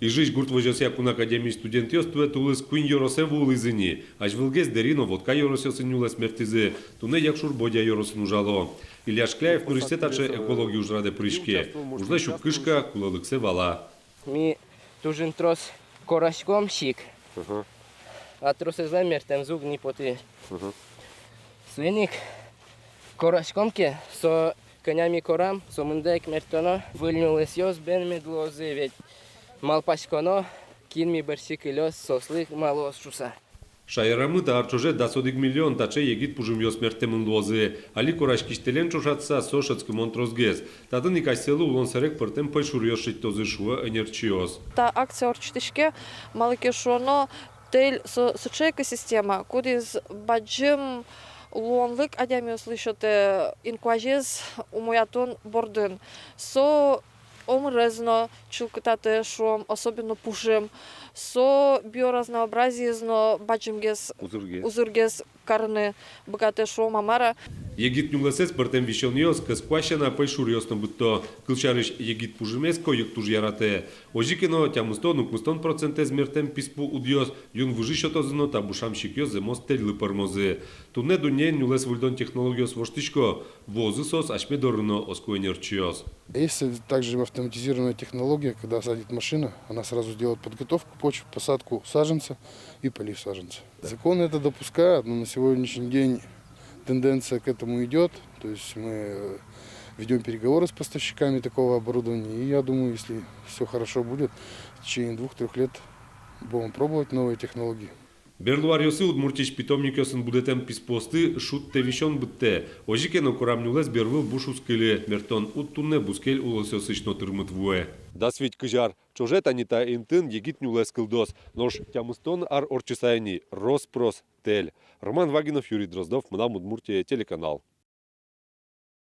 И жить гурт вожося кун академии студентиос тует улыс куин йоросе вулызыни. Аж вилгез дерино водка йоросесын юлес мертизе. Туне якшур бодя йоросын ужало. Илья Шкляев университетаче экологию ужраде прышке. Ужле шукышка кулалыксе вала. Ми тужин трос корашком шик. А трос изле мертем зуг не поти. Свиник корашкомке со конями корам, со мындек мертоно выльнулись йос бен медлози, ведь малпашконо кинми берсик илёс сослых малос шуса. Шайрамы да арчоже да 1 миллион таче егит пужим йос мертемын лозы. Али корашкиштелен чушатса сошацкы монтрозгез. Тадын икаселу улон серек пыртем пойшур йошит тозы шуа энерчиоз. Та акция орчтышке малыкешоно тель суче экосистема, кудиз баджим луонлык адями услышате инкважез умоятон бордын. Со омрезно чулкатате шум, особенно пушим. Со биоразнообразиезно баджимгез узыргез карны богате шум амара. Егит нюлесес пыртем вишон йос, касквашена пойшур йосно будто кылчарыш егит пужимеско йыктуж ярате. Ожикено тямустон укмустон процентез мертем писпу удьос, юн вужишотозно табушамщик йос земос тель лыпармозе. Туне дуне нюлес вульдон технологиос воштичко, возысос ашмедорно оскуэнерчиос. Есть также автоматизированная технология, когда садит машина, она сразу делает подготовку почвы, посадку саженца и полив саженца. Закон это допускает, но на сегодняшний день тенденция к этому идет. То есть мы ведем переговоры с поставщиками такого оборудования. И я думаю, если все хорошо будет, в течение 2-3 лет будем пробовать новые технологии. Берлуариосы удмуртич питомникёсын будетем писпосты шут тевишон бутте. Ожикено корамнюлес бервыл бушускеле мертон уттунне бускель улосёсычно тырмыт вуэ. Да свить кыжар, чожет анита интын егит нюлес кылдос, нож тямыстон ар орчисайни, роспрос тель. Роман Вагинов, Юрий Дроздов, Мадам Удмуртия, телеканал.